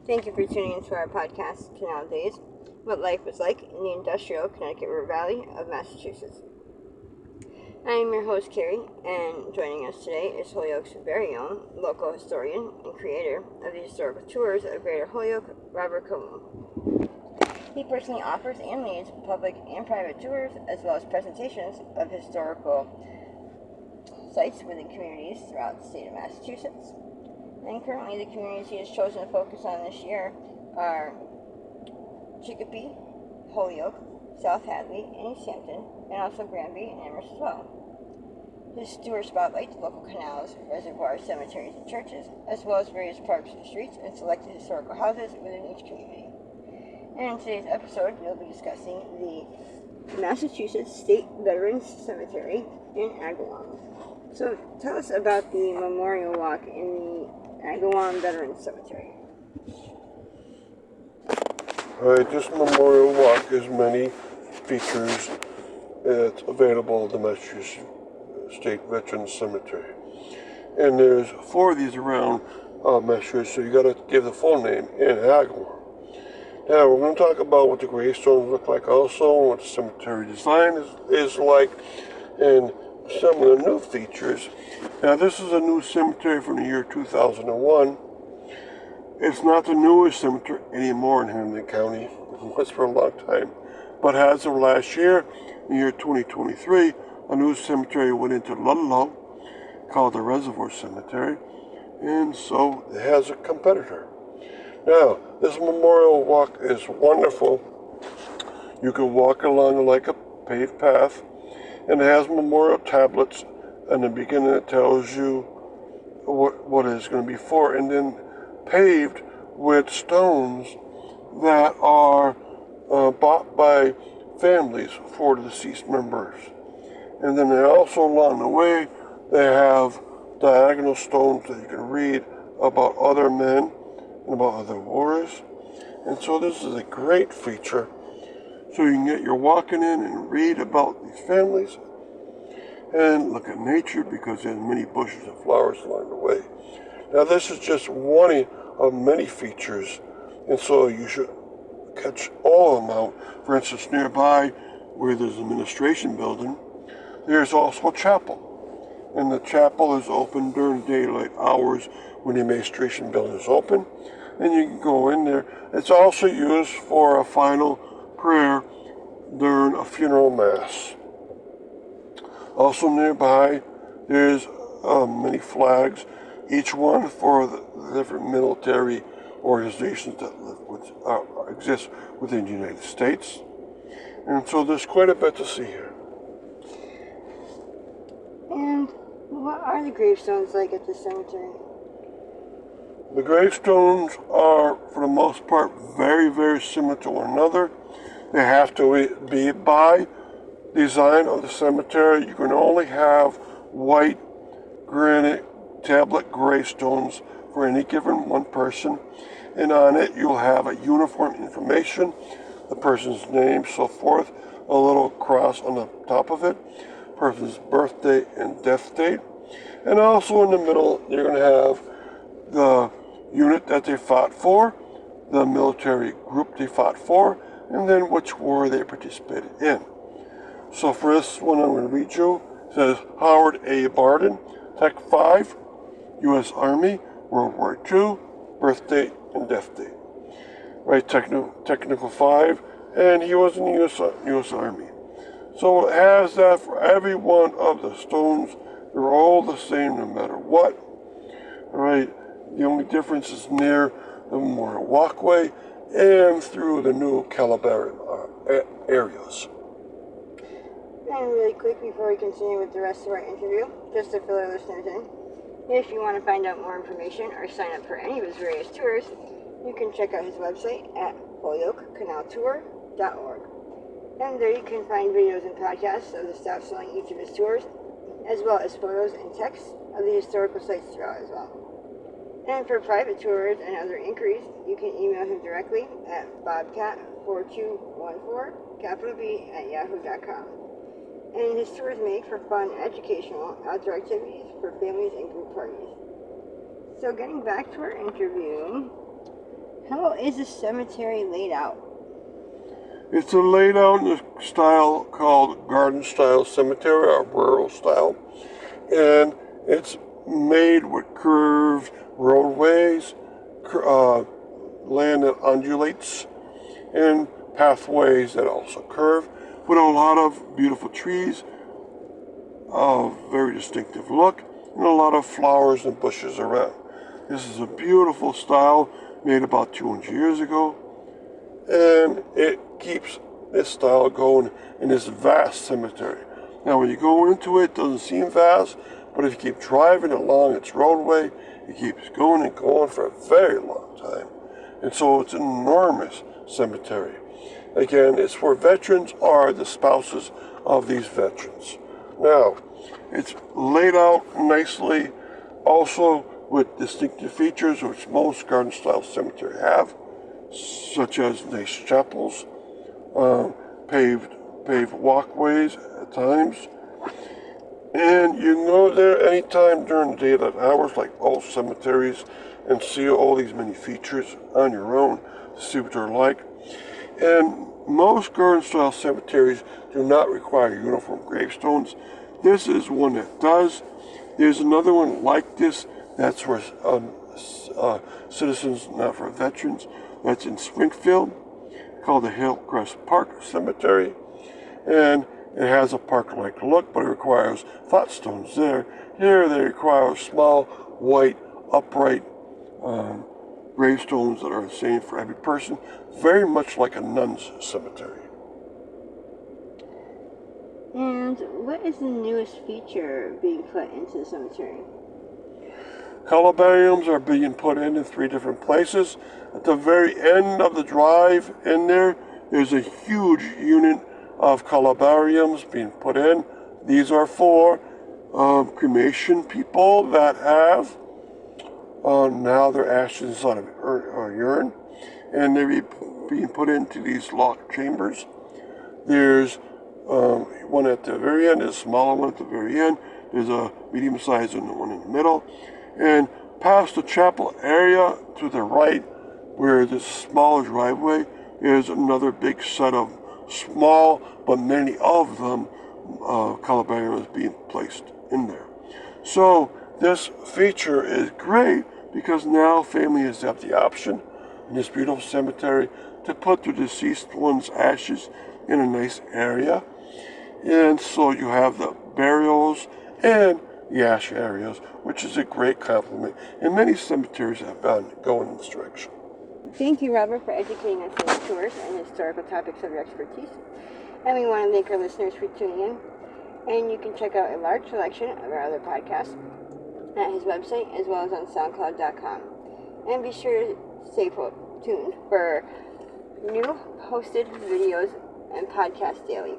Thank you for tuning into our podcast, Canal Days, what life was like in the industrial Connecticut River Valley of Massachusetts. I am your host, Carrie, and joining us today is Holyoke's very own local historian and creator of the historical tours of Greater Holyoke, Robert Agawam. He personally offers and leads public and private tours, as well as presentations of historical sites within communities throughout the state of Massachusetts. And currently the communities he has chosen to focus on this year are Chicopee, Holyoke, South Hadley, and East Hampton, and also Granby and Amherst as well. His tour spotlights local canals, reservoirs, cemeteries, and churches, as well as various parks and streets and selected historical houses within each community. And in today's episode, we'll be discussing the Massachusetts State Veterans Cemetery in Agawam. So tell us about the memorial walk in the Agawam Veterans Cemetery. Alright, this memorial walk has many features. It's available at the Massachusetts State Veterans Cemetery. And there's 4 of these around Massachusetts, so you gotta give the full name in Agawam. Now we're going to talk about what the gravestones look like also, what the cemetery design is like, and some of the new features. Now this is a new cemetery from the year 2001. It's not the newest cemetery anymore in Hamilton County. It was for a long time. But as of last year, in the year 2023, a new cemetery went into Ludlow called the Reservoir Cemetery. And so it has a competitor. Now, this memorial walk is wonderful. You can walk along like a paved path. And it has memorial tablets. In the beginning it tells you what it's going to be for. And then paved with stones that are bought by families for the deceased members. And then they also, along the way, they have diagonal stones that you can read about other men and about other wars. And so this is a great feature. So you can get your walking in and read about these families and look at nature because there's many bushes and flowers along the way. Now this is just one of many features, and so you should catch all of them out. For instance, nearby where there's an administration building, there's also a chapel. And the chapel is open during daylight hours when the administration building is open. And you can go in there. It's also used for a final prayer during a funeral mass. Also nearby, there's many flags, each one for the different military organizations that exist within the United States. And so there's quite a bit to see here. And what are the gravestones like at the cemetery? The gravestones are, for the most part, very, very similar to one another. They have to be by design of the cemetery. You can only have white granite tablet gravestones for any given one person, and on it you'll have a uniform information, the person's name, so forth, a little cross on the top of it, person's birthday and death date, and also in the middle you're going to have the unit that they fought for, the military group they fought for, and then which war they participated in. So for this one I'm going to read you, it says Howard A. Barden, Tech 5, U.S. Army, World War II, birth date and death date. Right, Technical 5, and he was in the U.S. Army. So it has that for every one of the stones. They're all the same no matter what. All right, the only difference is near the memorial walkway and through the new columbarium areas. And really quick before we continue with the rest of our interview, just to fill our listeners in, if you want to find out more information or sign up for any of his various tours, you can check out his website at holyokecanaltour.org. And there you can find videos and podcasts of the staff selling each of his tours, as well as photos and text of the historical sites throughout as well. And for private tours and other inquiries, you can email him directly at bobcat4214, And his tours make for fun, educational, outdoor activities for families and group parties. So getting back to our interview, How is the cemetery laid out? It's laid out in a style called garden style cemetery or rural style. And it's made with curved roadways, land that undulates, and pathways that also curve, with a lot of beautiful trees, a very distinctive look, and a lot of flowers and bushes around. This is a beautiful style made about 200 years ago, and it keeps this style going in this vast cemetery. Now, when you go into it, it doesn't seem vast, but if you keep driving along its roadway, it keeps going and going for a very long time. And so it's an enormous cemetery. Again, it's where veterans are the spouses of these veterans. Now, it's laid out nicely, also with distinctive features which most garden-style cemeteries have, such as nice chapels, paved walkways at times. And you can go there anytime during the daylight hours, like all cemeteries, and see all these many features on your own to see what they're like. And most garden-style cemeteries do not require uniform gravestones. This is one that does. There's another one like this that's for citizens, not for veterans. That's in Springfield, called the Hillcrest Park Cemetery. And it has a park-like look, but it requires flat stones there. Here they require small, white, upright gravestones that are the same for every person, very much like a nun's cemetery. And what is the newest feature being put into the cemetery? Columbariums are being put in 3 different places. At the very end of the drive in there, there's a huge unit of columbariums being put in. These are for cremation people that have now their ashes inside of urine, and they're being put into these locked chambers. There's one at the very end, there's a smaller one at the very end. There's a medium sized and one in the middle. And past the chapel area to the right, where this smaller driveway, is another big set of small, but many of them, columbariums being placed in there. So this feature is great because now families have the option in this beautiful cemetery to put the deceased one's ashes in a nice area. And so you have the burials and the ash areas, which is a great compliment. And many cemeteries have been going in this direction. Thank you, Robert, for educating us on tours and historical topics of your expertise. And we want to thank our listeners for tuning in. And you can check out a large selection of our other podcasts at his website, as well as on SoundCloud.com. And be sure to stay tuned for new posted videos and podcasts daily.